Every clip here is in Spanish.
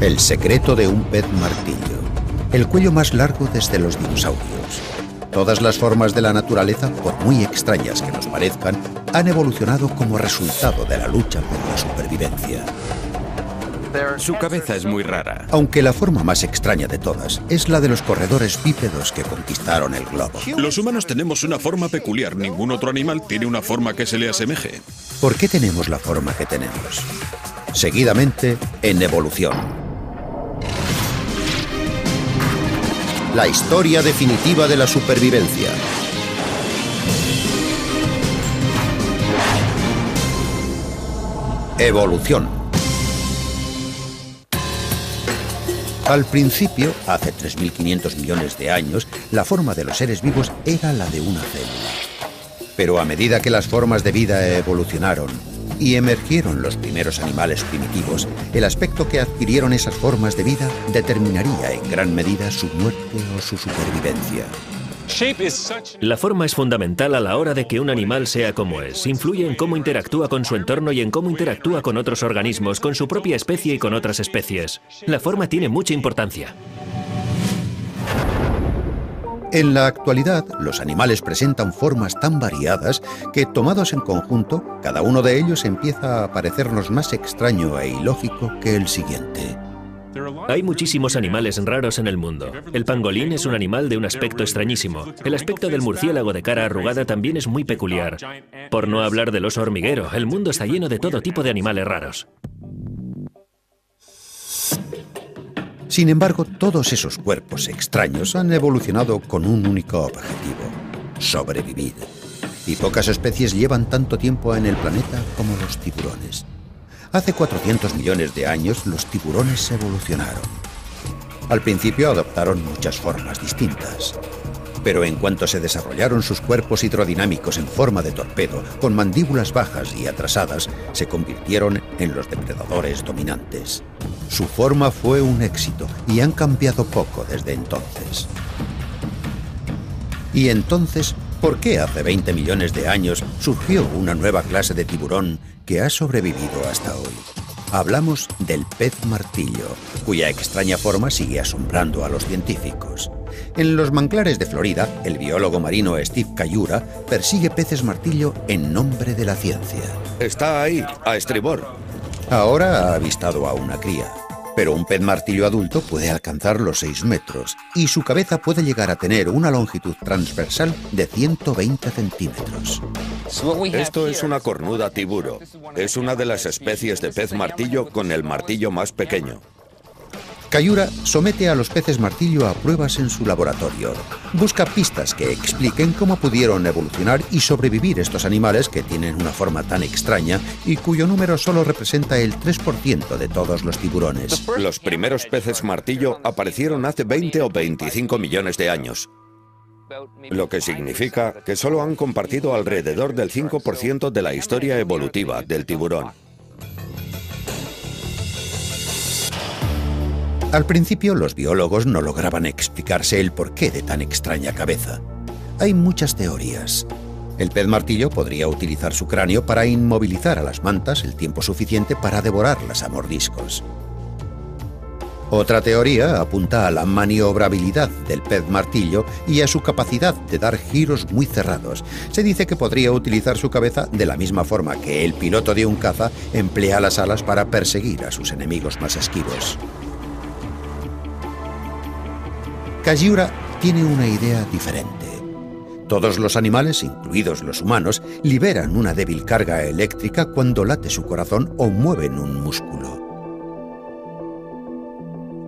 El secreto de un pez martillo. El cuello más largo desde los dinosaurios. Todas las formas de la naturaleza, por muy extrañas que nos parezcan, han evolucionado como resultado de la lucha por la supervivencia. Su cabeza es muy rara. Aunque la forma más extraña de todas es la de los corredores bípedos que conquistaron el globo. Los humanos tenemos una forma peculiar. Ningún otro animal tiene una forma que se le asemeje. ¿Por qué tenemos la forma que tenemos? Seguidamente, en evolución. La historia definitiva de la supervivencia. Evolución. Al principio, hace 3.500 millones de años, la forma de los seres vivos era la de una célula. Pero a medida que las formas de vida evolucionaron y emergieron los primeros animales primitivos, el aspecto que adquirieron esas formas de vida determinaría en gran medida su muerte o su supervivencia. La forma es fundamental a la hora de que un animal sea como es. Influye en cómo interactúa con su entorno y en cómo interactúa con otros organismos, con su propia especie y con otras especies. La forma tiene mucha importancia. En la actualidad, los animales presentan formas tan variadas que, tomados en conjunto, cada uno de ellos empieza a parecernos más extraño e ilógico que el siguiente. Hay muchísimos animales raros en el mundo. El pangolín es un animal de un aspecto extrañísimo. El aspecto del murciélago de cara arrugada también es muy peculiar. Por no hablar del oso hormiguero, el mundo está lleno de todo tipo de animales raros. Sin embargo, todos esos cuerpos extraños han evolucionado con un único objetivo: sobrevivir. Y pocas especies llevan tanto tiempo en el planeta como los tiburones. Hace 400 millones de años, los tiburones evolucionaron. Al principio adoptaron muchas formas distintas. Pero en cuanto se desarrollaron sus cuerpos hidrodinámicos en forma de torpedo, con mandíbulas bajas y atrasadas, se convirtieron en los depredadores dominantes. Su forma fue un éxito y han cambiado poco desde entonces. Y entonces, ¿por qué hace 20 millones de años surgió una nueva clase de tiburón que ha sobrevivido hasta hoy? Hablamos del pez martillo, cuya extraña forma sigue asombrando a los científicos. En los manglares de Florida, el biólogo marino Steve Cayura persigue peces martillo en nombre de la ciencia. Está ahí, a estribor. Ahora ha avistado a una cría. Pero un pez martillo adulto puede alcanzar los 6 metros y su cabeza puede llegar a tener una longitud transversal de 120 centímetros. Esto es una cornuda tiburo. Es una de las especies de pez martillo con el martillo más pequeño. Cayura somete a los peces martillo a pruebas en su laboratorio. Busca pistas que expliquen cómo pudieron evolucionar y sobrevivir estos animales que tienen una forma tan extraña y cuyo número solo representa el 3% de todos los tiburones. Los primeros peces martillo aparecieron hace 20 o 25 millones de años. Lo que significa que solo han compartido alrededor del 5% de la historia evolutiva del tiburón. Al principio, los biólogos no lograban explicarse el porqué de tan extraña cabeza. Hay muchas teorías. El pez martillo podría utilizar su cráneo para inmovilizar a las mantas el tiempo suficiente para devorarlas a mordiscos. Otra teoría apunta a la maniobrabilidad del pez martillo y a su capacidad de dar giros muy cerrados. Se dice que podría utilizar su cabeza de la misma forma que el piloto de un caza emplea las alas para perseguir a sus enemigos más esquivos. Cayura tiene una idea diferente. Todos los animales, incluidos los humanos, liberan una débil carga eléctrica cuando late su corazón o mueven un músculo.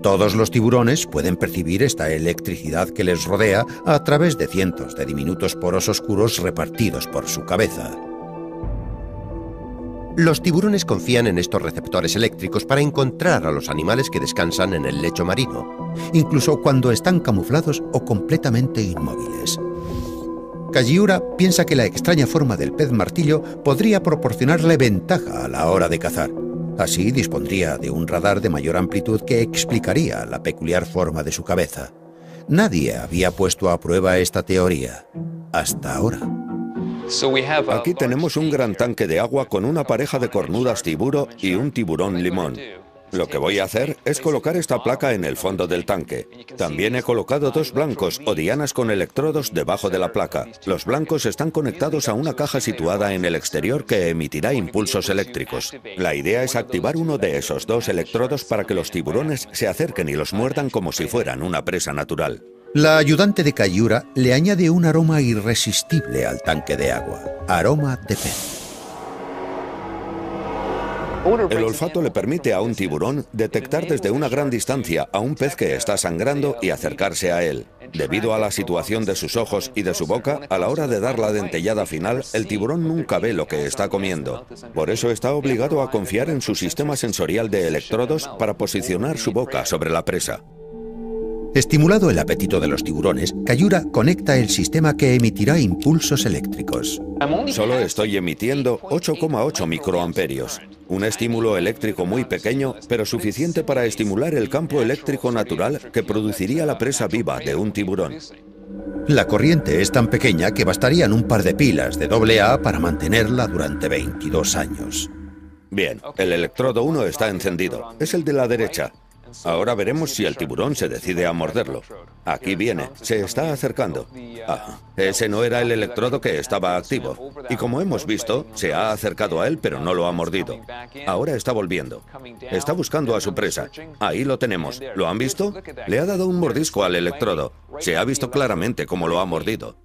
Todos los tiburones pueden percibir esta electricidad que les rodea a través de cientos de diminutos poros oscuros repartidos por su cabeza. Los tiburones confían en estos receptores eléctricos para encontrar a los animales que descansan en el lecho marino, incluso cuando están camuflados o completamente inmóviles. Cayura piensa que la extraña forma del pez martillo podría proporcionarle ventaja a la hora de cazar. Así dispondría de un radar de mayor amplitud que explicaría la peculiar forma de su cabeza. Nadie había puesto a prueba esta teoría hasta ahora. Aquí tenemos un gran tanque de agua con una pareja de cornudas tiburo y un tiburón limón. Lo que voy a hacer es colocar esta placa en el fondo del tanque. También he colocado dos blancos o dianas con electrodos debajo de la placa. Los blancos están conectados a una caja situada en el exterior que emitirá impulsos eléctricos. La idea es activar uno de esos dos electrodos para que los tiburones se acerquen y los muerdan como si fueran una presa natural. La ayudante de Kayura le añade un aroma irresistible al tanque de agua. Aroma de pez. El olfato le permite a un tiburón detectar desde una gran distancia a un pez que está sangrando y acercarse a él. Debido a la situación de sus ojos y de su boca, a la hora de dar la dentellada final, el tiburón nunca ve lo que está comiendo. Por eso está obligado a confiar en su sistema sensorial de electrodos para posicionar su boca sobre la presa. Estimulado el apetito de los tiburones, Kayura conecta el sistema que emitirá impulsos eléctricos. Solo estoy emitiendo 8,8 microamperios. Un estímulo eléctrico muy pequeño, pero suficiente para estimular el campo eléctrico natural que produciría la presa viva de un tiburón. La corriente es tan pequeña que bastarían un par de pilas de AA para mantenerla durante 22 años. Bien, el electrodo 1 está encendido. Es el de la derecha. Ahora veremos si el tiburón se decide a morderlo. Aquí viene, se está acercando. Ah, ese no era el electrodo que estaba activo. Y como hemos visto, se ha acercado a él pero no lo ha mordido. Ahora está volviendo. Está buscando a su presa. Ahí lo tenemos. ¿Lo han visto? Le ha dado un mordisco al electrodo. Se ha visto claramente cómo lo ha mordido.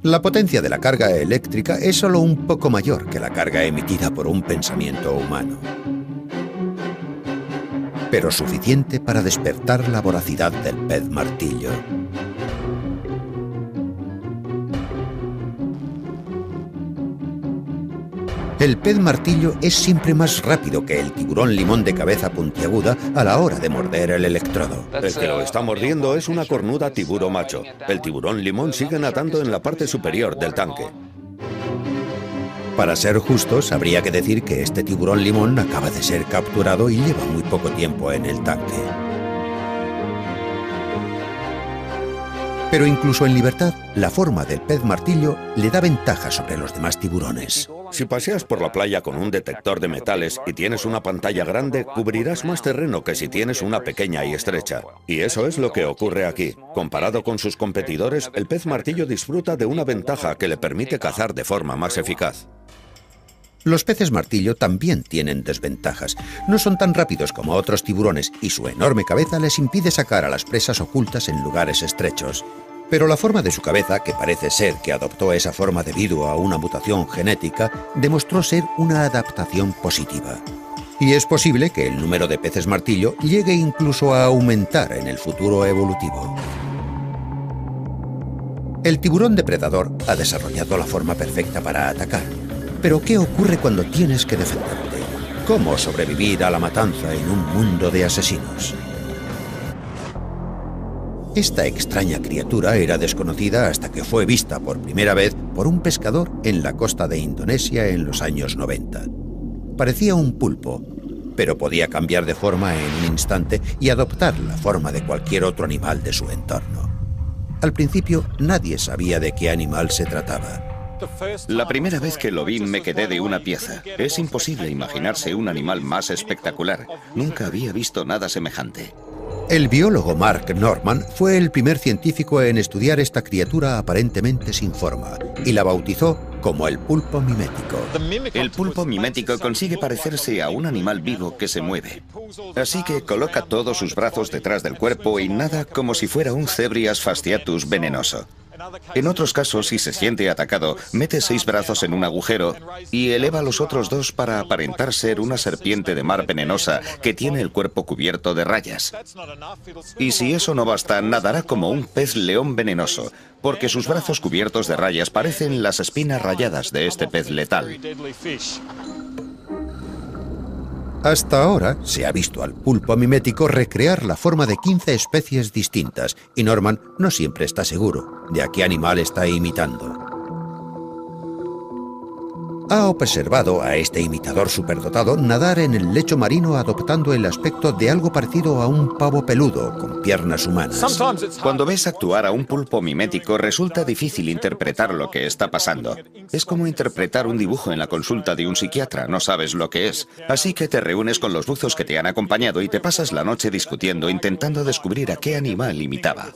La potencia de la carga eléctrica es solo un poco mayor que la carga emitida por un pensamiento humano, pero suficiente para despertar la voracidad del pez martillo. El pez martillo es siempre más rápido que el tiburón limón de cabeza puntiaguda a la hora de morder el electrodo. El que lo está mordiendo es una cornuda tiburo macho. El tiburón limón sigue nadando en la parte superior del tanque. Para ser justos, habría que decir que este tiburón limón acaba de ser capturado y lleva muy poco tiempo en el tanque. Pero incluso en libertad, la forma del pez martillo le da ventaja sobre los demás tiburones. Si paseas por la playa con un detector de metales y tienes una pantalla grande, cubrirás más terreno que si tienes una pequeña y estrecha. Y eso es lo que ocurre aquí. Comparado con sus competidores, el pez martillo disfruta de una ventaja que le permite cazar de forma más eficaz. Los peces martillo también tienen desventajas. No son tan rápidos como otros tiburones y su enorme cabeza les impide sacar a las presas ocultas en lugares estrechos. Pero la forma de su cabeza, que parece ser que adoptó esa forma debido a una mutación genética, demostró ser una adaptación positiva. Y es posible que el número de peces martillo llegue incluso a aumentar en el futuro evolutivo. El tiburón depredador ha desarrollado la forma perfecta para atacar. Pero ¿qué ocurre cuando tienes que defenderte? ¿Cómo sobrevivir a la matanza en un mundo de asesinos? Esta extraña criatura era desconocida hasta que fue vista por primera vez por un pescador en la costa de Indonesia en los años 90. Parecía un pulpo, pero podía cambiar de forma en un instante y adoptar la forma de cualquier otro animal de su entorno. Al principio, nadie sabía de qué animal se trataba. La primera vez que lo vi me quedé de una pieza. Es imposible imaginarse un animal más espectacular. Nunca había visto nada semejante. El biólogo Mark Norman fue el primer científico en estudiar esta criatura aparentemente sin forma y la bautizó como el pulpo mimético. El pulpo mimético consigue parecerse a un animal vivo que se mueve. Así que coloca todos sus brazos detrás del cuerpo y nada como si fuera un Cebrias fasciatus venenoso. En otros casos, si se siente atacado, mete 6 brazos en un agujero y eleva los otros 2 para aparentar ser una serpiente de mar venenosa que tiene el cuerpo cubierto de rayas. Y si eso no basta, nadará como un pez león venenoso, porque sus brazos cubiertos de rayas parecen las espinas rayadas de este pez letal. Hasta ahora se ha visto al pulpo mimético recrear la forma de 15 especies distintas y Norman no siempre está seguro de a qué animal está imitando. ha observado a este imitador superdotado nadar en el lecho marino adoptando el aspecto de algo parecido a un pavo peludo con piernas humanas. Cuando ves actuar a un pulpo mimético, resulta difícil interpretar lo que está pasando. Es como interpretar un dibujo en la consulta de un psiquiatra, no sabes lo que es. Así que te reúnes con los buzos que te han acompañado y te pasas la noche discutiendo, intentando descubrir a qué animal imitaba.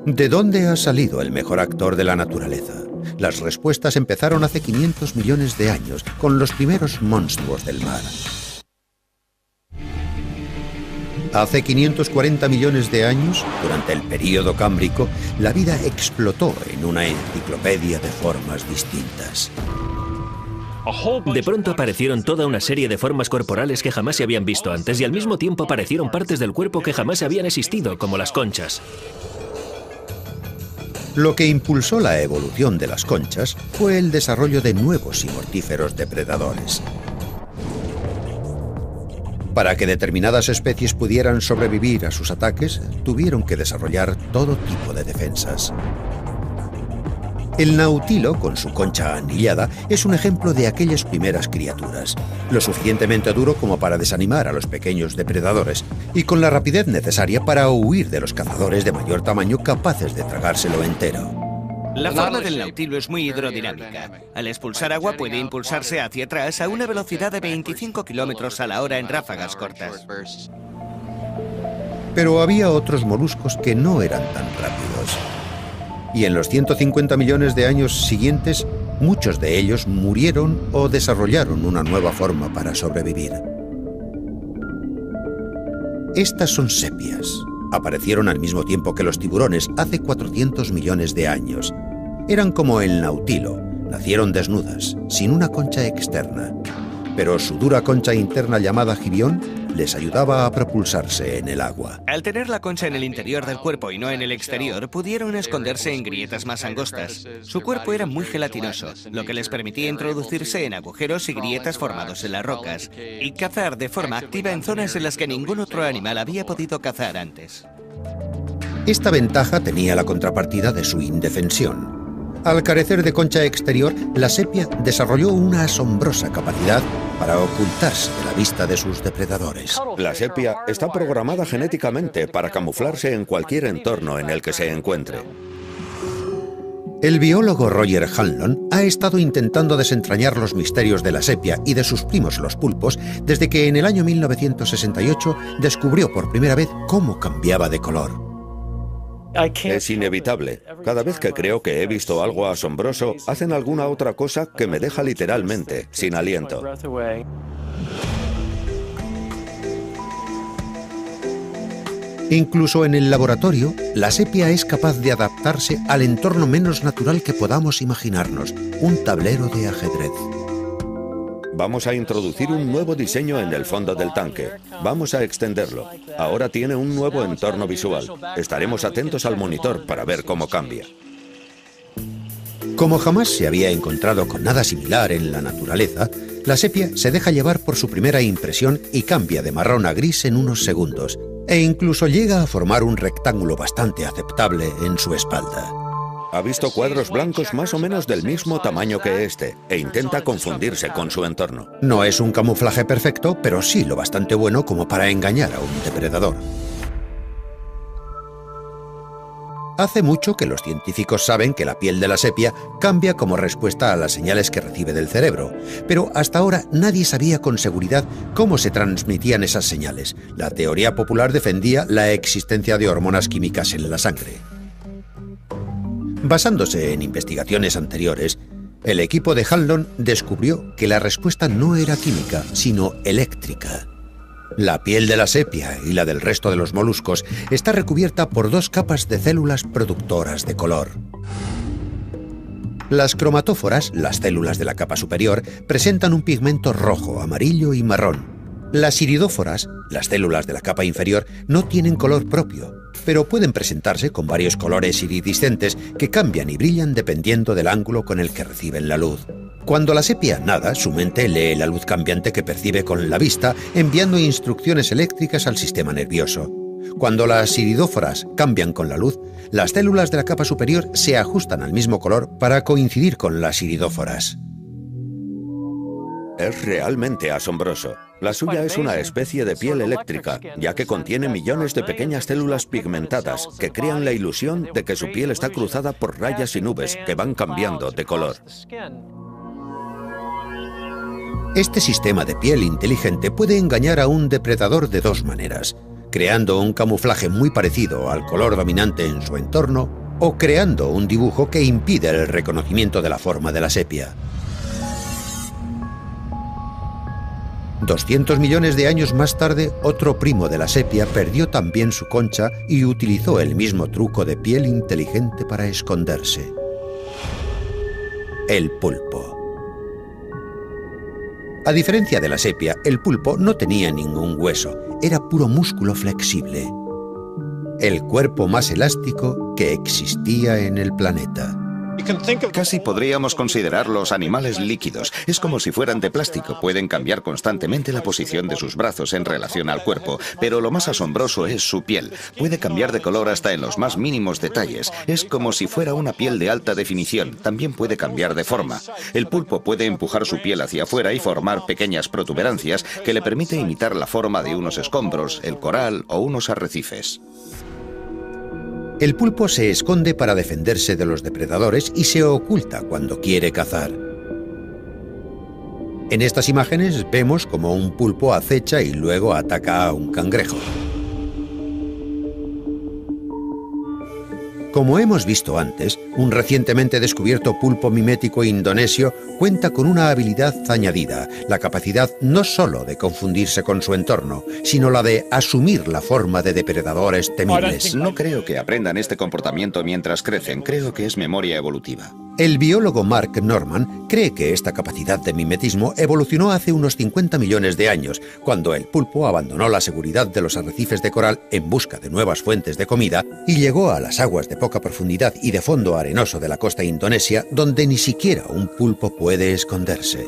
¿De dónde ha salido el mejor actor de la naturaleza? Las respuestas empezaron hace 500 millones de años, con los primeros monstruos del mar. Hace 540 millones de años, durante el período cámbrico, la vida explotó en una enciclopedia de formas distintas. De pronto aparecieron toda una serie de formas corporales que jamás se habían visto antes y al mismo tiempo aparecieron partes del cuerpo que jamás habían existido, como las conchas. Lo que impulsó la evolución de las conchas fue el desarrollo de nuevos y mortíferos depredadores. Para que determinadas especies pudieran sobrevivir a sus ataques, tuvieron que desarrollar todo tipo de defensas. El nautilo, con su concha anillada, es un ejemplo de aquellas primeras criaturas, lo suficientemente duro como para desanimar a los pequeños depredadores y con la rapidez necesaria para huir de los cazadores de mayor tamaño capaces de tragárselo entero. La forma del nautilo es muy hidrodinámica. Al expulsar agua puede impulsarse hacia atrás a una velocidad de 25 kilómetros a la hora en ráfagas cortas. Pero había otros moluscos que no eran tan rápidos. Y en los 150 millones de años siguientes, muchos de ellos murieron o desarrollaron una nueva forma para sobrevivir. Estas son sepias. Aparecieron al mismo tiempo que los tiburones hace 400 millones de años. Eran como el nautilo, nacieron desnudas, sin una concha externa. Pero su dura concha interna llamada gibión les ayudaba a propulsarse en el agua. Al tener la concha en el interior del cuerpo y no en el exterior, pudieron esconderse en grietas más angostas. Su cuerpo era muy gelatinoso, lo que les permitía introducirse en agujeros y grietas formados en las rocas, y cazar de forma activa en zonas en las que ningún otro animal había podido cazar antes. Esta ventaja tenía la contrapartida de su indefensión. Al carecer de concha exterior, la sepia desarrolló una asombrosa capacidad para ocultarse de la vista de sus depredadores. La sepia está programada genéticamente para camuflarse en cualquier entorno en el que se encuentre. El biólogo Roger Hanlon ha estado intentando desentrañar los misterios de la sepia y de sus primos los pulpos desde que en el año 1968 descubrió por primera vez cómo cambiaba de color. Es inevitable. Cada vez que creo que he visto algo asombroso, hacen alguna otra cosa que me deja literalmente sin aliento. Incluso en el laboratorio, la sepia es capaz de adaptarse al entorno menos natural que podamos imaginarnos, un tablero de ajedrez. Vamos a introducir un nuevo diseño en el fondo del tanque. Vamos a extenderlo. Ahora tiene un nuevo entorno visual. Estaremos atentos al monitor para ver cómo cambia. Como jamás se había encontrado con nada similar en la naturaleza, la sepia se deja llevar por su primera impresión y cambia de marrón a gris en unos segundos, e incluso llega a formar un rectángulo bastante aceptable en su espalda. Ha visto cuadros blancos más o menos del mismo tamaño que este e intenta confundirse con su entorno. No es un camuflaje perfecto, pero sí lo bastante bueno como para engañar a un depredador. Hace mucho que los científicos saben que la piel de la sepia cambia como respuesta a las señales que recibe del cerebro, pero hasta ahora nadie sabía con seguridad cómo se transmitían esas señales. La teoría popular defendía la existencia de hormonas químicas en la sangre. Basándose en investigaciones anteriores, el equipo de Hanlon descubrió que la respuesta no era química, sino eléctrica. La piel de la sepia y la del resto de los moluscos está recubierta por dos capas de células productoras de color. Las cromatóforas, las células de la capa superior, presentan un pigmento rojo, amarillo y marrón. Las iridóforas, las células de la capa inferior, no tienen color propio, pero pueden presentarse con varios colores iridiscentes que cambian y brillan dependiendo del ángulo con el que reciben la luz. Cuando la sepia nada, su mente lee la luz cambiante que percibe con la vista, enviando instrucciones eléctricas al sistema nervioso. Cuando las iridóforas cambian con la luz, las células de la capa superior se ajustan al mismo color para coincidir con las iridóforas. Es realmente asombroso. La suya es una especie de piel eléctrica, ya que contiene millones de pequeñas células pigmentadas que crean la ilusión de que su piel está cruzada por rayas y nubes que van cambiando de color. Este sistema de piel inteligente puede engañar a un depredador de dos maneras: creando un camuflaje muy parecido al color dominante en su entorno, o creando un dibujo que impide el reconocimiento de la forma de la sepia. 200 millones de años más tarde, otro primo de la sepia perdió también su concha y utilizó el mismo truco de piel inteligente para esconderse: el pulpo. A diferencia de la sepia, el pulpo no tenía ningún hueso, era puro músculo flexible. El cuerpo más elástico que existía en el planeta. Casi podríamos considerarlos animales líquidos. Es como si fueran de plástico. Pueden cambiar constantemente la posición de sus brazos en relación al cuerpo. Pero lo más asombroso es su piel. Puede cambiar de color hasta en los más mínimos detalles. Es como si fuera una piel de alta definición. También puede cambiar de forma. El pulpo puede empujar su piel hacia afuera y formar pequeñas protuberancias que le permite imitar la forma de unos escombros, el coral o unos arrecifes. El pulpo se esconde para defenderse de los depredadores y se oculta cuando quiere cazar. En estas imágenes vemos cómo un pulpo acecha y luego ataca a un cangrejo. Como hemos visto antes, un recientemente descubierto pulpo mimético indonesio cuenta con una habilidad añadida, la capacidad no solo de confundirse con su entorno, sino la de asumir la forma de depredadores temibles. No creo que aprendan este comportamiento mientras crecen, creo que es memoria evolutiva. El biólogo Mark Norman cree que esta capacidad de mimetismo evolucionó hace unos 50 millones de años, cuando el pulpo abandonó la seguridad de los arrecifes de coral en busca de nuevas fuentes de comida y llegó a las aguas de poca profundidad y de fondo arenoso de la costa indonesia, donde ni siquiera un pulpo puede esconderse.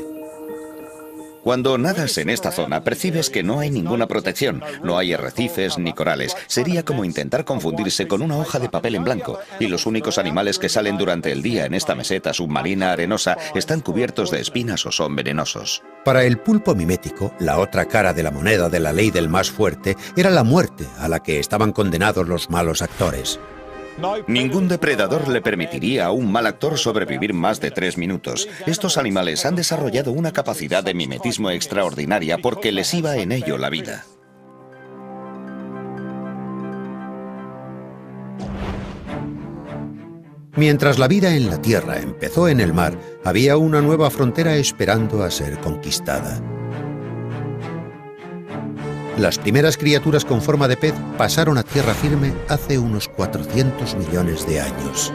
Cuando nadas en esta zona, percibes que no hay ninguna protección, no hay arrecifes ni corales. Sería como intentar confundirse con una hoja de papel en blanco, y los únicos animales que salen durante el día en esta meseta submarina arenosa están cubiertos de espinas o son venenosos. Para el pulpo mimético, la otra cara de la moneda de la ley del más fuerte era la muerte a la que estaban condenados los malos actores. Ningún depredador le permitiría a un mal actor sobrevivir más de 3 minutos. Estos animales han desarrollado una capacidad de mimetismo extraordinaria porque les iba en ello la vida. Mientras la vida en la Tierra empezó en el mar, había una nueva frontera esperando a ser conquistada. Las primeras criaturas con forma de pez pasaron a tierra firme hace unos 400 millones de años.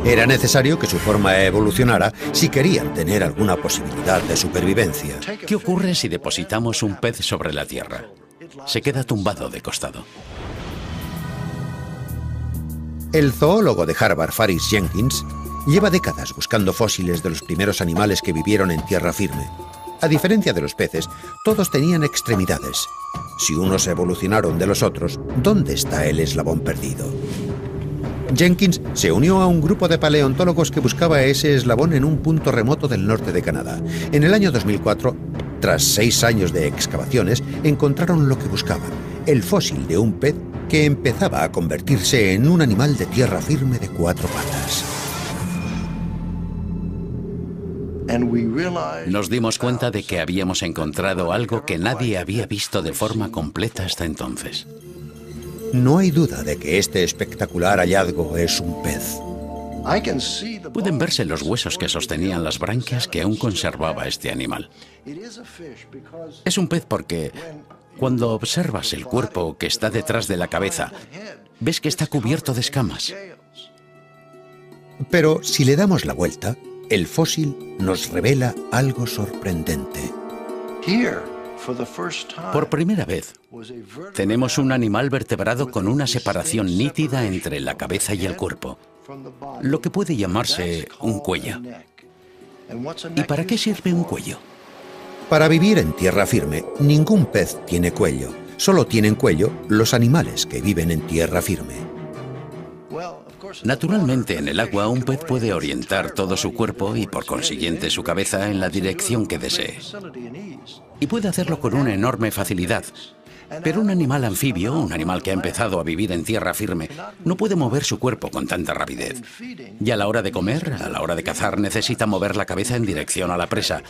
Era necesario que su forma evolucionara si querían tener alguna posibilidad de supervivencia. ¿Qué ocurre si depositamos un pez sobre la tierra? Se queda tumbado de costado. El zoólogo de Harvard, Faris Jenkins, lleva décadas buscando fósiles de los primeros animales que vivieron en tierra firme. A diferencia de los peces, todos tenían extremidades. Si unos evolucionaron de los otros, ¿dónde está el eslabón perdido? Jenkins se unió a un grupo de paleontólogos que buscaba ese eslabón en un punto remoto del norte de Canadá. En el año 2004, tras 6 años de excavaciones, encontraron lo que buscaban: el fósil de un pez que empezaba a convertirse en un animal de tierra firme de 4 patas. Nos dimos cuenta de que habíamos encontrado algo que nadie había visto de forma completa hasta entonces. No hay duda de que este espectacular hallazgo es un pez. Pueden verse los huesos que sostenían las branquias que aún conservaba este animal. Es un pez porque, cuando observas el cuerpo que está detrás de la cabeza, ves que está cubierto de escamas. Pero si le damos la vuelta, el fósil nos revela algo sorprendente. Por primera vez, tenemos un animal vertebrado con una separación nítida entre la cabeza y el cuerpo, lo que puede llamarse un cuello. ¿Y para qué sirve un cuello? Para vivir en tierra firme, ningún pez tiene cuello. Solo tienen cuello los animales que viven en tierra firme. Naturalmente, en el agua un pez puede orientar todo su cuerpo y por consiguiente su cabeza en la dirección que desee. Y puede hacerlo con una enorme facilidad. Pero un animal anfibio, un animal que ha empezado a vivir en tierra firme, no puede mover su cuerpo con tanta rapidez. Y a la hora de comer, a la hora de cazar, necesita mover la cabeza en dirección a la presa.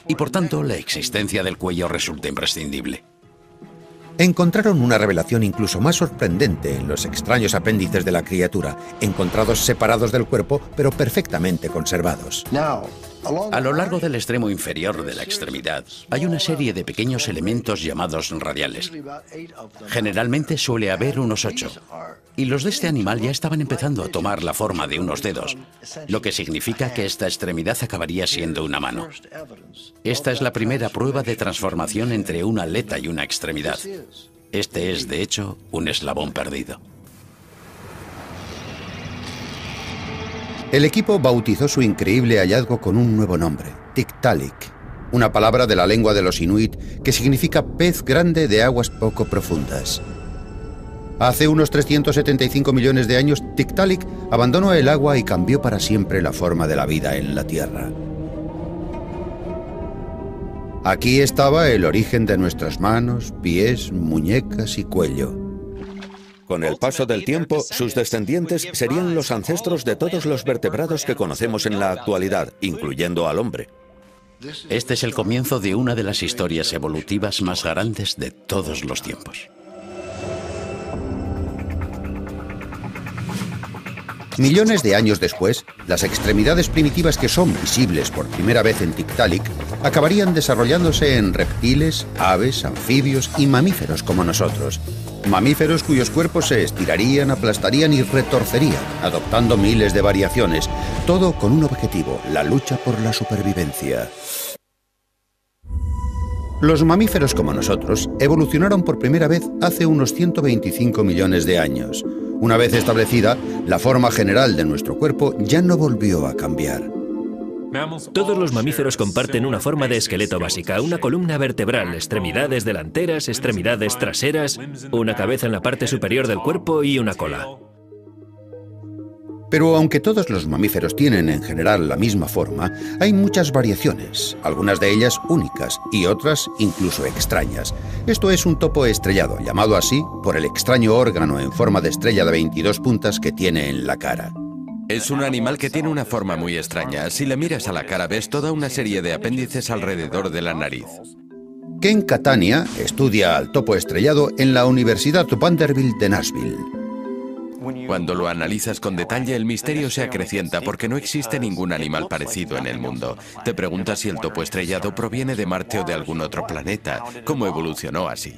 Y por tanto, la existencia del cuello resulta imprescindible. Encontraron una revelación incluso más sorprendente en los extraños apéndices de la criatura, encontrados separados del cuerpo, pero perfectamente conservados. A lo largo del extremo inferior de la extremidad hay una serie de pequeños elementos llamados radiales. Generalmente suele haber unos 8. Y los de este animal ya estaban empezando a tomar la forma de unos dedos, lo que significa que esta extremidad acabaría siendo una mano. Esta es la primera prueba de transformación entre una aleta y una extremidad. Este es, de hecho, un eslabón perdido. El equipo bautizó su increíble hallazgo con un nuevo nombre, Tiktaalik, una palabra de la lengua de los inuit que significa pez grande de aguas poco profundas. Hace unos 375 millones de años, Tiktaalik abandonó el agua y cambió para siempre la forma de la vida en la Tierra. Aquí estaba el origen de nuestras manos, pies, muñecas y cuello. Con el paso del tiempo, sus descendientes serían los ancestros de todos los vertebrados que conocemos en la actualidad, incluyendo al hombre. Este es el comienzo de una de las historias evolutivas más grandes de todos los tiempos. Millones de años después, las extremidades primitivas que son visibles por primera vez en Tiktaalik acabarían desarrollándose en reptiles, aves, anfibios y mamíferos como nosotros. Mamíferos cuyos cuerpos se estirarían, aplastarían y retorcerían, adoptando miles de variaciones, todo con un objetivo, la lucha por la supervivencia. Los mamíferos como nosotros evolucionaron por primera vez hace unos 125 millones de años. Una vez establecida, la forma general de nuestro cuerpo ya no volvió a cambiar. Todos los mamíferos comparten una forma de esqueleto básica, una columna vertebral, extremidades delanteras, extremidades traseras, una cabeza en la parte superior del cuerpo y una cola. Pero aunque todos los mamíferos tienen en general la misma forma, hay muchas variaciones, algunas de ellas únicas y otras incluso extrañas. Esto es un topo estrellado, llamado así por el extraño órgano en forma de estrella de 22 puntas que tiene en la cara. Es un animal que tiene una forma muy extraña. Si le miras a la cara ves toda una serie de apéndices alrededor de la nariz. Ken Catania estudia al topo estrellado en la Universidad Vanderbilt de Nashville. Cuando lo analizas con detalle, el misterio se acrecienta porque no existe ningún animal parecido en el mundo. Te preguntas si el topo estrellado proviene de Marte o de algún otro planeta. ¿Cómo evolucionó así?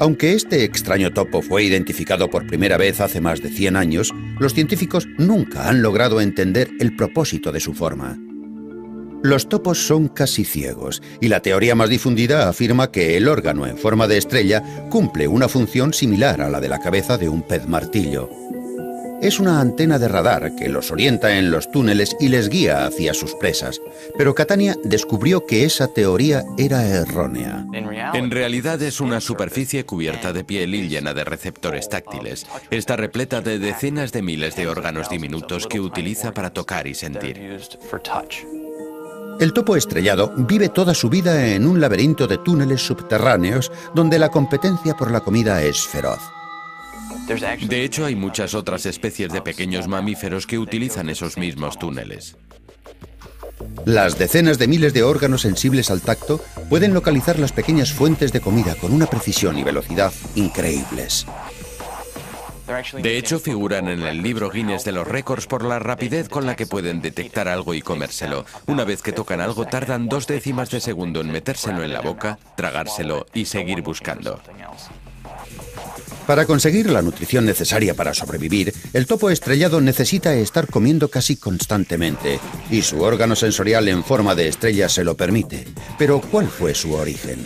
Aunque este extraño topo fue identificado por primera vez hace más de 100 años, los científicos nunca han logrado entender el propósito de su forma. Los topos son casi ciegos, y la teoría más difundida afirma que el órgano en forma de estrella cumple una función similar a la de la cabeza de un pez martillo. Es una antena de radar que los orienta en los túneles y les guía hacia sus presas, pero Catania descubrió que esa teoría era errónea. En realidad es una superficie cubierta de piel y llena de receptores táctiles. Está repleta de decenas de miles de órganos diminutos que utiliza para tocar y sentir. El topo estrellado vive toda su vida en un laberinto de túneles subterráneos donde la competencia por la comida es feroz. De hecho, hay muchas otras especies de pequeños mamíferos que utilizan esos mismos túneles. Las decenas de miles de órganos sensibles al tacto pueden localizar las pequeñas fuentes de comida con una precisión y velocidad increíbles. De hecho, figuran en el libro Guinness de los récords por la rapidez con la que pueden detectar algo y comérselo. Una vez que tocan algo, tardan 2 décimas de segundo en metérselo en la boca, tragárselo y seguir buscando. Para conseguir la nutrición necesaria para sobrevivir, el topo estrellado necesita estar comiendo casi constantemente, y su órgano sensorial en forma de estrella se lo permite. Pero, ¿cuál fue su origen?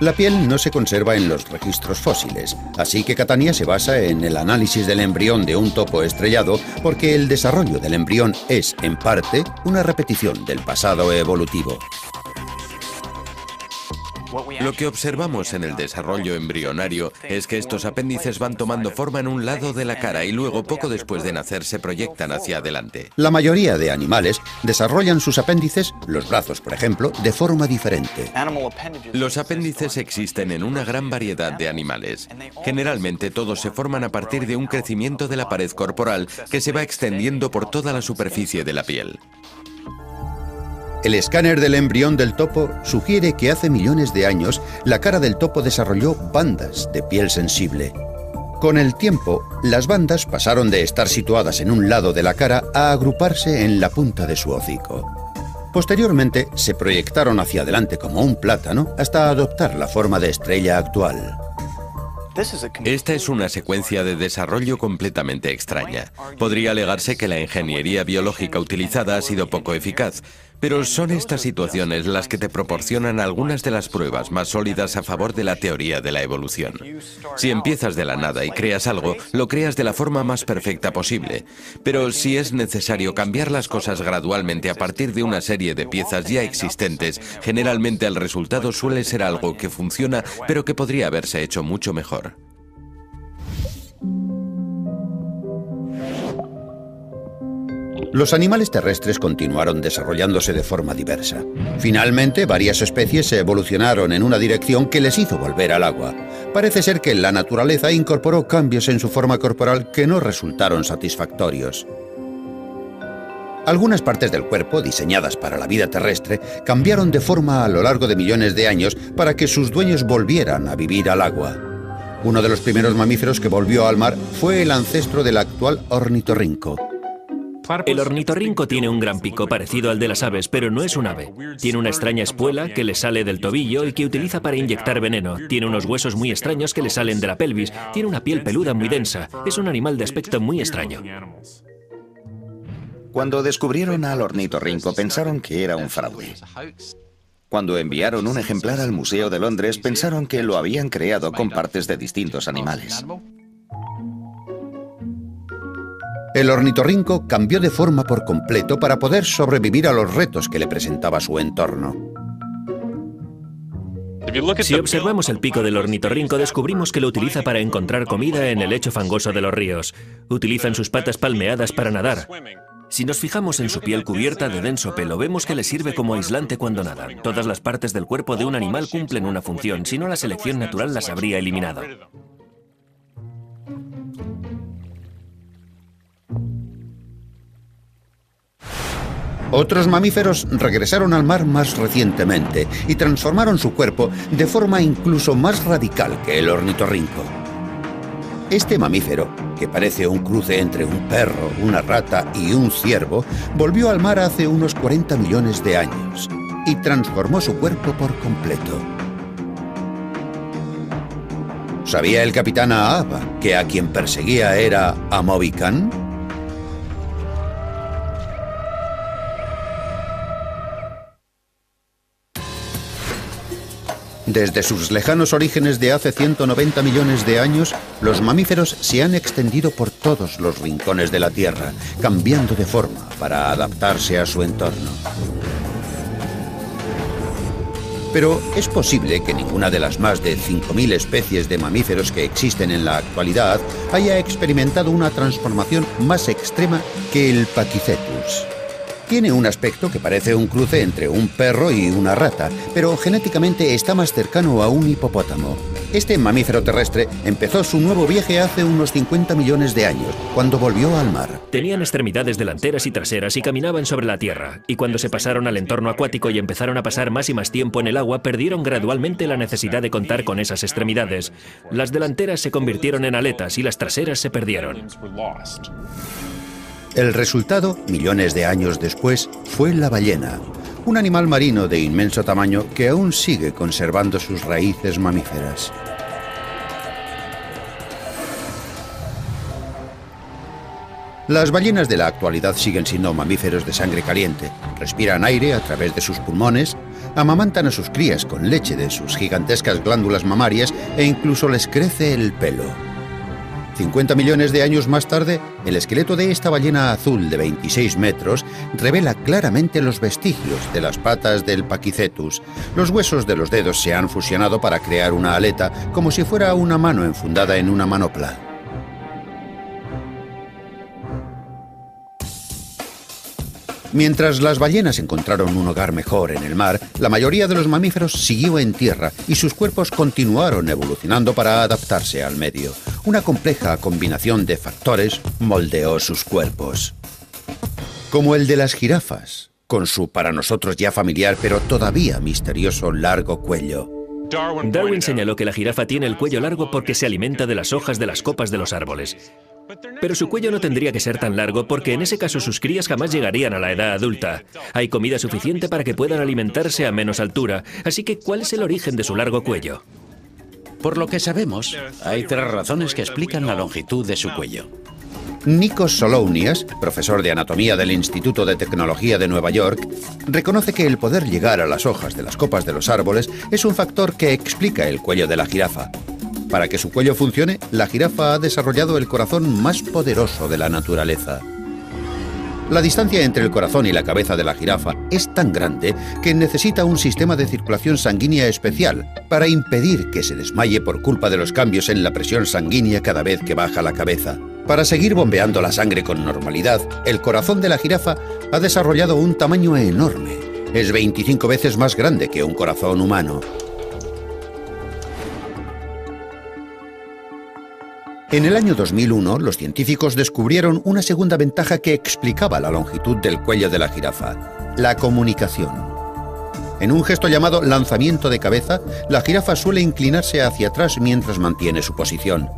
La piel no se conserva en los registros fósiles, así que Catania se basa en el análisis del embrión de un topo estrellado porque el desarrollo del embrión es, en parte, una repetición del pasado evolutivo. Lo que observamos en el desarrollo embrionario es que estos apéndices van tomando forma en un lado de la cara y luego, poco después de nacer, se proyectan hacia adelante. La mayoría de animales desarrollan sus apéndices, los brazos por ejemplo, de forma diferente. Los apéndices existen en una gran variedad de animales. Generalmente todos se forman a partir de un crecimiento de la pared corporal que se va extendiendo por toda la superficie de la piel. El escáner del embrión del topo sugiere que hace millones de años la cara del topo desarrolló bandas de piel sensible. Con el tiempo, las bandas pasaron de estar situadas en un lado de la cara a agruparse en la punta de su hocico. Posteriormente, se proyectaron hacia adelante como un plátano hasta adoptar la forma de estrella actual. Esta es una secuencia de desarrollo completamente extraña. Podría alegarse que la ingeniería biológica utilizada ha sido poco eficaz, pero son estas situaciones las que te proporcionan algunas de las pruebas más sólidas a favor de la teoría de la evolución. Si empiezas de la nada y creas algo, lo creas de la forma más perfecta posible. Pero si es necesario cambiar las cosas gradualmente a partir de una serie de piezas ya existentes, generalmente el resultado suele ser algo que funciona, pero que podría haberse hecho mucho mejor. Los animales terrestres continuaron desarrollándose de forma diversa. Finalmente, varias especies se evolucionaron en una dirección que les hizo volver al agua. Parece ser que la naturaleza incorporó cambios en su forma corporal que no resultaron satisfactorios. Algunas partes del cuerpo, diseñadas para la vida terrestre, cambiaron de forma a lo largo de millones de años para que sus dueños volvieran a vivir al agua. Uno de los primeros mamíferos que volvió al mar fue el ancestro del actual ornitorrinco. El ornitorrinco tiene un gran pico parecido al de las aves, pero no es un ave. Tiene una extraña espuela que le sale del tobillo y que utiliza para inyectar veneno. Tiene unos huesos muy extraños que le salen de la pelvis. Tiene una piel peluda muy densa. Es un animal de aspecto muy extraño. Cuando descubrieron al ornitorrinco pensaron que era un fraude. Cuando enviaron un ejemplar al Museo de Londres pensaron que lo habían creado con partes de distintos animales. El ornitorrinco cambió de forma por completo para poder sobrevivir a los retos que le presentaba su entorno. Si observamos el pico del ornitorrinco, descubrimos que lo utiliza para encontrar comida en el lecho fangoso de los ríos. Utilizan sus patas palmeadas para nadar. Si nos fijamos en su piel cubierta de denso pelo, vemos que le sirve como aislante cuando nada. Todas las partes del cuerpo de un animal cumplen una función, si no la selección natural las habría eliminado. Otros mamíferos regresaron al mar más recientemente y transformaron su cuerpo de forma incluso más radical que el ornitorrinco. Este mamífero, que parece un cruce entre un perro, una rata y un ciervo, volvió al mar hace unos 40 millones de años y transformó su cuerpo por completo. ¿Sabía el capitán Ahava que a quien perseguía era a Moby Khan? Desde sus lejanos orígenes de hace 190 millones de años, los mamíferos se han extendido por todos los rincones de la Tierra, cambiando de forma para adaptarse a su entorno. Pero es posible que ninguna de las más de 5.000 especies de mamíferos que existen en la actualidad haya experimentado una transformación más extrema que el Pachycetus. Tiene un aspecto que parece un cruce entre un perro y una rata, pero genéticamente está más cercano a un hipopótamo. Este mamífero terrestre empezó su nuevo viaje hace unos 50 millones de años, cuando volvió al mar. Tenían extremidades delanteras y traseras y caminaban sobre la tierra. Y cuando se pasaron al entorno acuático y empezaron a pasar más y más tiempo en el agua, perdieron gradualmente la necesidad de contar con esas extremidades. Las delanteras se convirtieron en aletas y las traseras se perdieron. El resultado, millones de años después, fue la ballena, un animal marino de inmenso tamaño que aún sigue conservando sus raíces mamíferas. Las ballenas de la actualidad siguen siendo mamíferos de sangre caliente, respiran aire a través de sus pulmones, amamantan a sus crías con leche de sus gigantescas glándulas mamarias e incluso les crece el pelo. 50 millones de años más tarde, el esqueleto de esta ballena azul de 26 metros revela claramente los vestigios de las patas del Pachycetus. Los huesos de los dedos se han fusionado para crear una aleta, como si fuera una mano enfundada en una manopla. Mientras las ballenas encontraron un hogar mejor en el mar, la mayoría de los mamíferos siguió en tierra y sus cuerpos continuaron evolucionando para adaptarse al medio. Una compleja combinación de factores moldeó sus cuerpos. Como el de las jirafas, con su para nosotros ya familiar pero todavía misterioso largo cuello. Darwin señaló que la jirafa tiene el cuello largo porque se alimenta de las hojas de las copas de los árboles. Pero su cuello no tendría que ser tan largo porque en ese caso sus crías jamás llegarían a la edad adulta. Hay comida suficiente para que puedan alimentarse a menos altura, así que ¿cuál es el origen de su largo cuello? Por lo que sabemos, hay 3 razones que explican la longitud de su cuello. Nikos Solounias, profesor de anatomía del Instituto de Tecnología de Nueva York, reconoce que el poder llegar a las hojas de las copas de los árboles es un factor que explica el cuello de la jirafa. Para que su cuello funcione, la jirafa ha desarrollado el corazón más poderoso de la naturaleza. La distancia entre el corazón y la cabeza de la jirafa es tan grande que necesita un sistema de circulación sanguínea especial para impedir que se desmaye por culpa de los cambios en la presión sanguínea cada vez que baja la cabeza. Para seguir bombeando la sangre con normalidad, el corazón de la jirafa ha desarrollado un tamaño enorme. Es 25 veces más grande que un corazón humano. En el año 2001, los científicos descubrieron una segunda ventaja que explicaba la longitud del cuello de la jirafa: la comunicación. En un gesto llamado lanzamiento de cabeza, la jirafa suele inclinarse hacia atrás mientras mantiene su posición.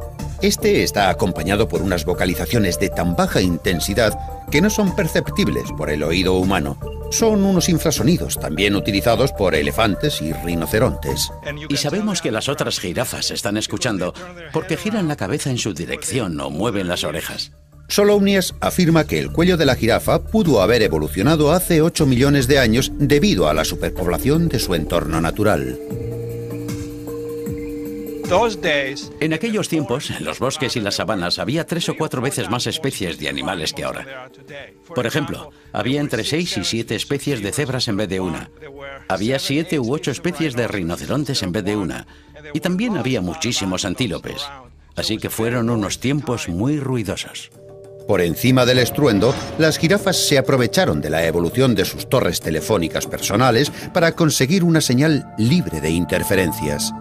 Este está acompañado por unas vocalizaciones de tan baja intensidad que no son perceptibles por el oído humano. Son unos infrasonidos también utilizados por elefantes y rinocerontes. Y sabemos que las otras jirafas están escuchando porque giran la cabeza en su dirección o mueven las orejas. Solounias afirma que el cuello de la jirafa pudo haber evolucionado hace 8 millones de años debido a la superpoblación de su entorno natural. En aquellos tiempos, en los bosques y las sabanas había 3 o 4 veces más especies de animales que ahora. Por ejemplo, había entre 6 y 7 especies de cebras en vez de una. Había 7 u 8 especies de rinocerontes en vez de una. Y también había muchísimos antílopes. Así que fueron unos tiempos muy ruidosos. Por encima del estruendo, las jirafas se aprovecharon de la evolución de sus torres telefónicas personales para conseguir una señal libre de interferencias.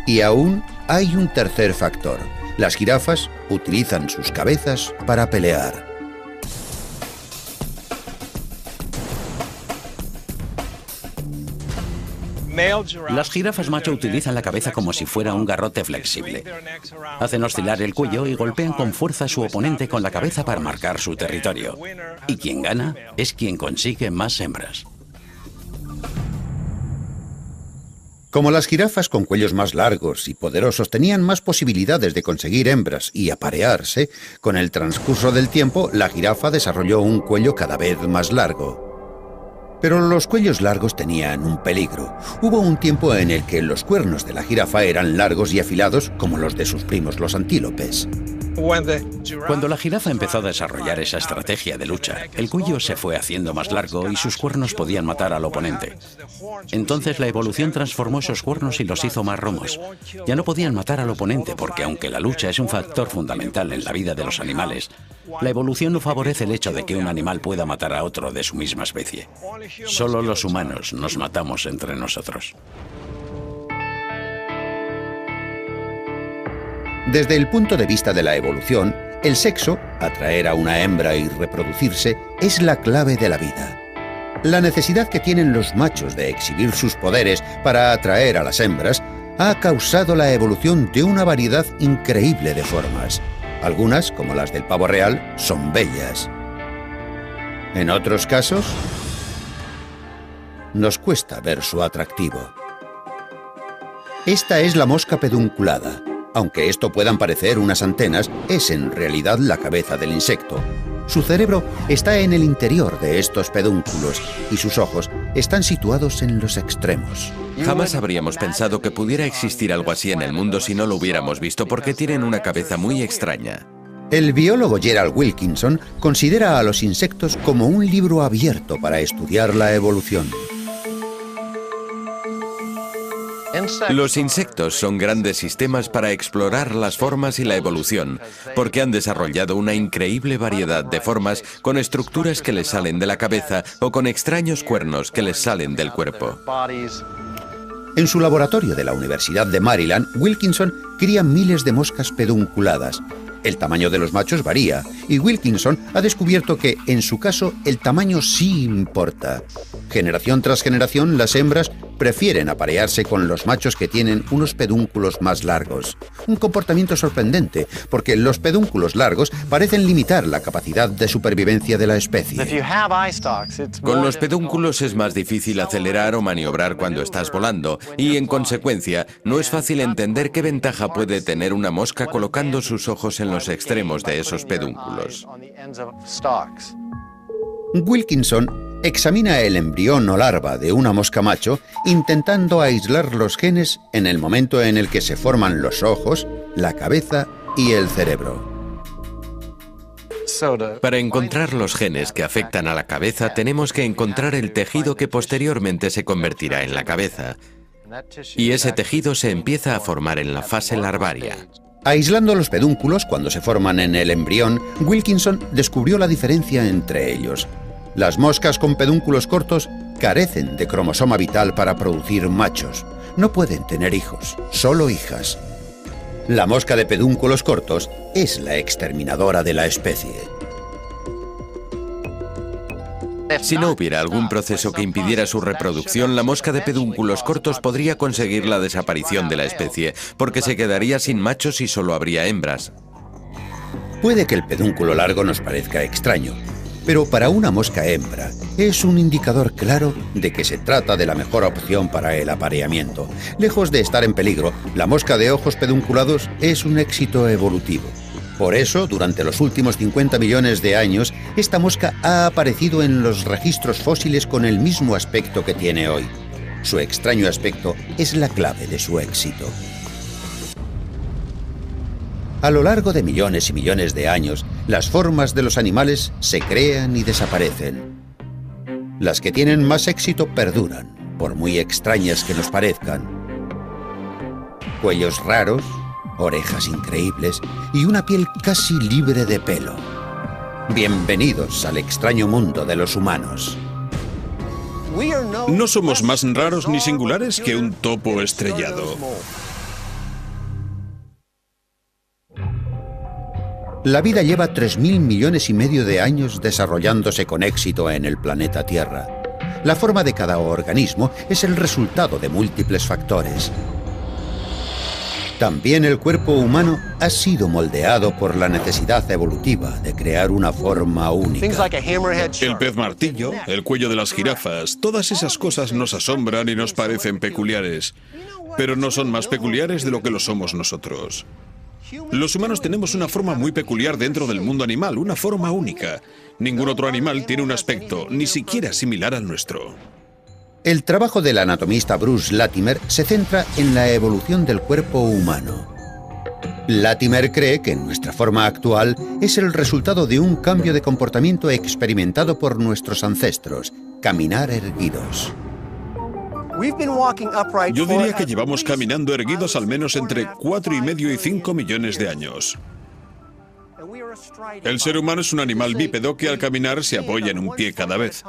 Y aún hay un tercer factor. Las jirafas utilizan sus cabezas para pelear. Las jirafas macho utilizan la cabeza como si fuera un garrote flexible. Hacen oscilar el cuello y golpean con fuerza a su oponente con la cabeza para marcar su territorio. Y quien gana es quien consigue más hembras. Como las jirafas con cuellos más largos y poderosos tenían más posibilidades de conseguir hembras y aparearse, con el transcurso del tiempo la jirafa desarrolló un cuello cada vez más largo. Pero los cuellos largos tenían un peligro. Hubo un tiempo en el que los cuernos de la jirafa eran largos y afilados como los de sus primos los antílopes. Cuando la jirafa empezó a desarrollar esa estrategia de lucha, el cuello se fue haciendo más largo y sus cuernos podían matar al oponente. Entonces la evolución transformó esos cuernos y los hizo más romos. Ya no podían matar al oponente porque aunque la lucha es un factor fundamental en la vida de los animales, la evolución no favorece el hecho de que un animal pueda matar a otro de su misma especie. Solo los humanos nos matamos entre nosotros. Desde el punto de vista de la evolución, el sexo, atraer a una hembra y reproducirse, es la clave de la vida. La necesidad que tienen los machos de exhibir sus poderes para atraer a las hembras ha causado la evolución de una variedad increíble de formas. Algunas, como las del pavo real, son bellas. En otros casos, nos cuesta ver su atractivo. Esta es la mosca pedunculada. Aunque esto puedan parecer unas antenas, es en realidad la cabeza del insecto. Su cerebro está en el interior de estos pedúnculos y sus ojos están situados en los extremos. Jamás habríamos pensado que pudiera existir algo así en el mundo si no lo hubiéramos visto, porque tienen una cabeza muy extraña. El biólogo Gerald Wilkinson considera a los insectos como un libro abierto para estudiar la evolución. Los insectos son grandes sistemas para explorar las formas y la evolución, porque han desarrollado una increíble variedad de formas con estructuras que les salen de la cabeza o con extraños cuernos que les salen del cuerpo. En su laboratorio de la Universidad de Maryland, Wilkinson cría miles de moscas pedunculadas. El tamaño de los machos varía, y Wilkinson ha descubierto que, en su caso, el tamaño sí importa. Generación tras generación, las hembras prefieren aparearse con los machos que tienen unos pedúnculos más largos. Un comportamiento sorprendente, porque los pedúnculos largos parecen limitar la capacidad de supervivencia de la especie. Con los pedúnculos es más difícil acelerar o maniobrar cuando estás volando, y en consecuencia, no es fácil entender qué ventaja puede tener una mosca colocando sus ojos en los extremos de esos pedúnculos. Wilkinson examina el embrión o larva de una mosca macho intentando aislar los genes en el momento en el que se forman los ojos, la cabeza y el cerebro. Para encontrar los genes que afectan a la cabeza, tenemos que encontrar el tejido que posteriormente se convertirá en la cabeza. Y ese tejido se empieza a formar en la fase larvaria. Aislando los pedúnculos cuando se forman en el embrión, Wilkinson descubrió la diferencia entre ellos. Las moscas con pedúnculos cortos carecen de cromosoma vital para producir machos. No pueden tener hijos, solo hijas. La mosca de pedúnculos cortos es la exterminadora de la especie. Si no hubiera algún proceso que impidiera su reproducción, la mosca de pedúnculos cortos podría conseguir la desaparición de la especie, porque se quedaría sin machos y solo habría hembras. Puede que el pedúnculo largo nos parezca extraño, pero para una mosca hembra es un indicador claro de que se trata de la mejor opción para el apareamiento. Lejos de estar en peligro, la mosca de ojos pedunculados es un éxito evolutivo. Por eso, durante los últimos 50 millones de años, esta mosca ha aparecido en los registros fósiles con el mismo aspecto que tiene hoy. Su extraño aspecto es la clave de su éxito. A lo largo de millones y millones de años, las formas de los animales se crean y desaparecen. Las que tienen más éxito perduran, por muy extrañas que nos parezcan. Cuellos raros, orejas increíbles y una piel casi libre de pelo. Bienvenidos al extraño mundo de los humanos. No somos más raros ni singulares que un topo estrellado. La vida lleva 3.000 millones y medio de años desarrollándose con éxito en el planeta Tierra. La forma de cada organismo es el resultado de múltiples factores. También el cuerpo humano ha sido moldeado por la necesidad evolutiva de crear una forma única. El pez martillo, el cuello de las jirafas, todas esas cosas nos asombran y nos parecen peculiares, pero no son más peculiares de lo que lo somos nosotros. Los humanos tenemos una forma muy peculiar dentro del mundo animal, una forma única. Ningún otro animal tiene un aspecto ni siquiera similar al nuestro. El trabajo del anatomista Bruce Latimer se centra en la evolución del cuerpo humano. Latimer cree que nuestra forma actual es el resultado de un cambio de comportamiento experimentado por nuestros ancestros, caminar erguidos. Yo diría que llevamos caminando erguidos al menos entre 4,5 y 5 millones de años. El ser humano es un animal bípedo que al caminar se apoya en un pie cada vez.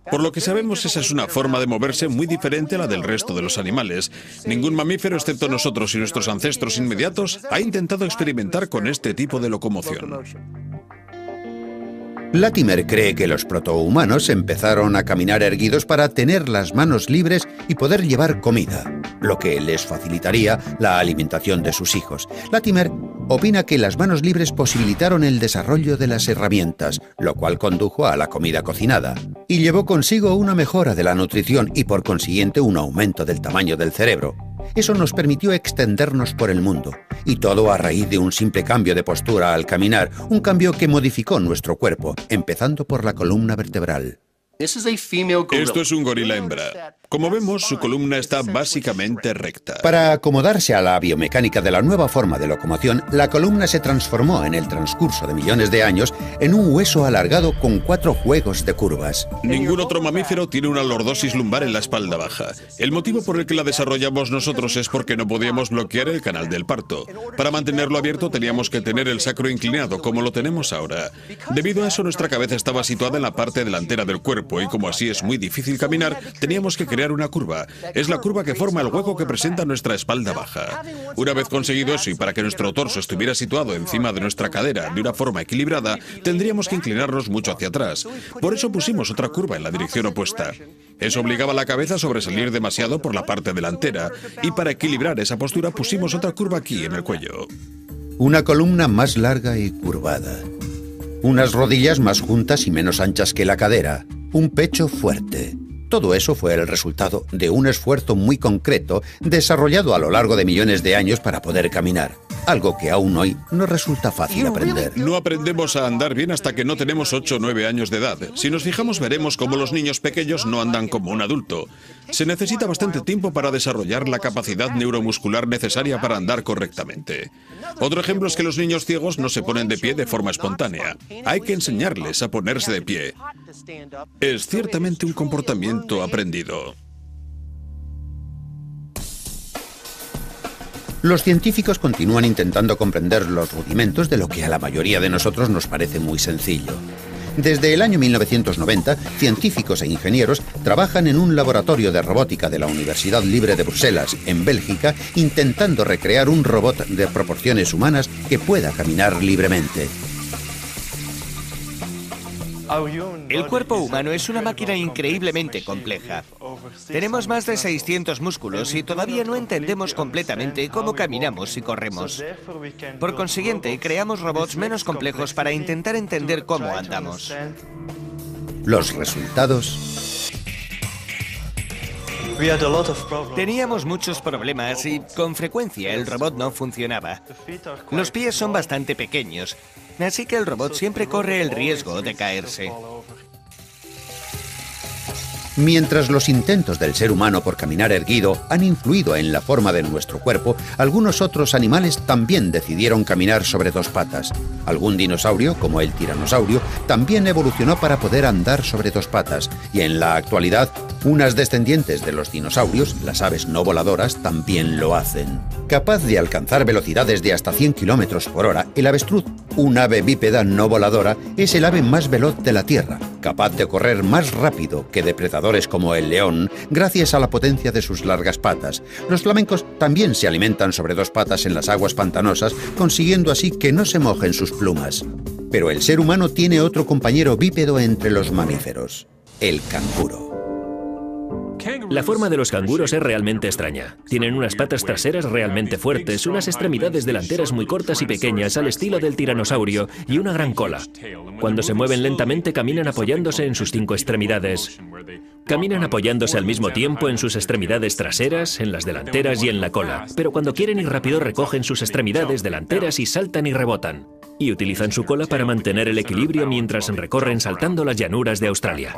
Por lo que sabemos, esa es una forma de moverse muy diferente a la del resto de los animales. Ningún mamífero, excepto nosotros y nuestros ancestros inmediatos, ha intentado experimentar con este tipo de locomoción. Latimer cree que los protohumanos empezaron a caminar erguidos para tener las manos libres y poder llevar comida, lo que les facilitaría la alimentación de sus hijos. Latimer opina que las manos libres posibilitaron el desarrollo de las herramientas, lo cual condujo a la comida cocinada, y llevó consigo una mejora de la nutrición y por consiguiente un aumento del tamaño del cerebro. Eso nos permitió extendernos por el mundo. Y todo a raíz de un simple cambio de postura al caminar, un cambio que modificó nuestro cuerpo, empezando por la columna vertebral. Esto es un gorila hembra. Como vemos, su columna está básicamente recta. Para acomodarse a la biomecánica de la nueva forma de locomoción, la columna se transformó en el transcurso de millones de años en un hueso alargado con 4 juegos de curvas. Ningún otro mamífero tiene una lordosis lumbar en la espalda baja. El motivo por el que la desarrollamos nosotros es porque no podíamos bloquear el canal del parto. Para mantenerlo abierto teníamos que tener el sacro inclinado, como lo tenemos ahora. Debido a eso, nuestra cabeza estaba situada en la parte delantera del cuerpo y como así es muy difícil caminar, teníamos que crear una curva. Es la curva que forma el hueco que presenta nuestra espalda baja. Una vez conseguido eso y para que nuestro torso estuviera situado encima de nuestra cadera de una forma equilibrada, tendríamos que inclinarnos mucho hacia atrás. Por eso pusimos otra curva en la dirección opuesta. Eso obligaba a la cabeza a sobresalir demasiado por la parte delantera y para equilibrar esa postura pusimos otra curva aquí en el cuello. Una columna más larga y curvada. Unas rodillas más juntas y menos anchas que la cadera. Un pecho fuerte. Todo eso fue el resultado de un esfuerzo muy concreto desarrollado a lo largo de millones de años para poder caminar. Algo que aún hoy no resulta fácil aprender. No aprendemos a andar bien hasta que no tenemos 8 o 9 años de edad. Si nos fijamos veremos cómo los niños pequeños no andan como un adulto. Se necesita bastante tiempo para desarrollar la capacidad neuromuscular necesaria para andar correctamente. Otro ejemplo es que los niños ciegos no se ponen de pie de forma espontánea. Hay que enseñarles a ponerse de pie. Es ciertamente un comportamiento aprendido. Los científicos continúan intentando comprender los rudimentos de lo que a la mayoría de nosotros nos parece muy sencillo. Desde el año 1990, científicos e ingenieros trabajan en un laboratorio de robótica de la Universidad Libre de Bruselas, en Bélgica, intentando recrear un robot de proporciones humanas que pueda caminar libremente. El cuerpo humano es una máquina increíblemente compleja. Tenemos más de 600 músculos y todavía no entendemos completamente cómo caminamos y corremos. Por consiguiente, creamos robots menos complejos para intentar entender cómo andamos. Los resultados... Teníamos muchos problemas y, con frecuencia, el robot no funcionaba. Los pies son bastante pequeños, así que el robot siempre corre el riesgo de caerse. Mientras los intentos del ser humano por caminar erguido han influido en la forma de nuestro cuerpo, algunos otros animales también decidieron caminar sobre 2 patas. Algún dinosaurio, como el tiranosaurio, también evolucionó para poder andar sobre 2 patas, y en la actualidad, unas descendientes de los dinosaurios, las aves no voladoras, también lo hacen. Capaz de alcanzar velocidades de hasta 100 km por hora, el avestruz, un ave bípeda no voladora, es el ave más veloz de la Tierra, capaz de correr más rápido que depredadores como el león, gracias a la potencia de sus largas patas. Los flamencos también se alimentan sobre 2 patas en las aguas pantanosas, consiguiendo así que no se mojen sus plumas. Pero el ser humano tiene otro compañero bípedo entre los mamíferos, el canguro. La forma de los canguros es realmente extraña. Tienen unas patas traseras realmente fuertes, unas extremidades delanteras muy cortas y pequeñas al estilo del tiranosaurio y una gran cola. Cuando se mueven lentamente caminan apoyándose en sus 5 extremidades. Caminan apoyándose al mismo tiempo en sus extremidades traseras, en las delanteras y en la cola. Pero cuando quieren ir rápido recogen sus extremidades delanteras y saltan y rebotan. Y utilizan su cola para mantener el equilibrio mientras recorren saltando las llanuras de Australia.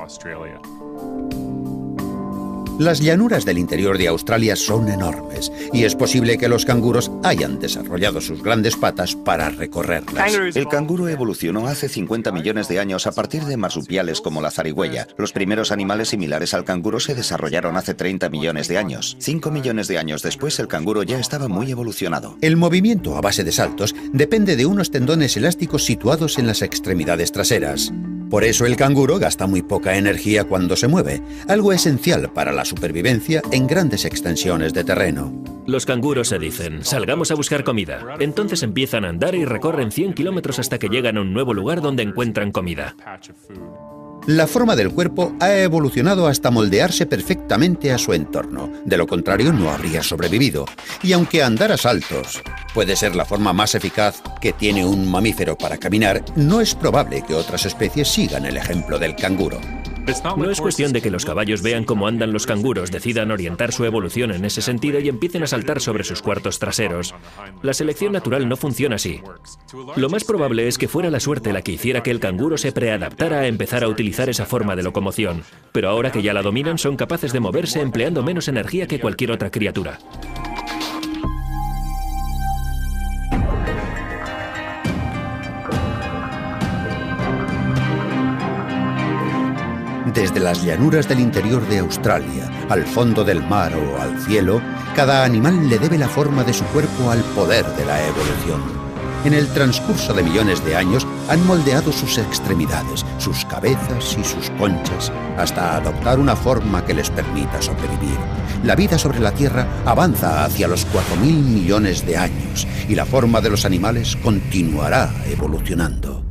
Las llanuras del interior de Australia son enormes y es posible que los canguros hayan desarrollado sus grandes patas para recorrerlas. El canguro evolucionó hace 50 millones de años a partir de marsupiales como la zarigüeya. Los primeros animales similares al canguro se desarrollaron hace 30 millones de años. 5 millones de años después, el canguro ya estaba muy evolucionado. El movimiento a base de saltos depende de unos tendones elásticos situados en las extremidades traseras. Por eso el canguro gasta muy poca energía cuando se mueve, algo esencial para la supervivencia en grandes extensiones de terreno. Los canguros se dicen, salgamos a buscar comida. Entonces empiezan a andar y recorren 100 kilómetros hasta que llegan a un nuevo lugar donde encuentran comida. La forma del cuerpo ha evolucionado hasta moldearse perfectamente a su entorno. De lo contrario, no habría sobrevivido. Y aunque andar a saltos puede ser la forma más eficaz que tiene un mamífero para caminar, no es probable que otras especies sigan el ejemplo del canguro. No es cuestión de que los caballos vean cómo andan los canguros, decidan orientar su evolución en ese sentido y empiecen a saltar sobre sus cuartos traseros. La selección natural no funciona así. Lo más probable es que fuera la suerte la que hiciera que el canguro se preadaptara a empezar a utilizar esa forma de locomoción. Pero ahora que ya la dominan, son capaces de moverse empleando menos energía que cualquier otra criatura. Desde las llanuras del interior de Australia, al fondo del mar o al cielo, cada animal le debe la forma de su cuerpo al poder de la evolución. En el transcurso de millones de años han moldeado sus extremidades, sus cabezas y sus conchas, hasta adoptar una forma que les permita sobrevivir. La vida sobre la Tierra avanza hacia los 4.000 millones de años y la forma de los animales continuará evolucionando.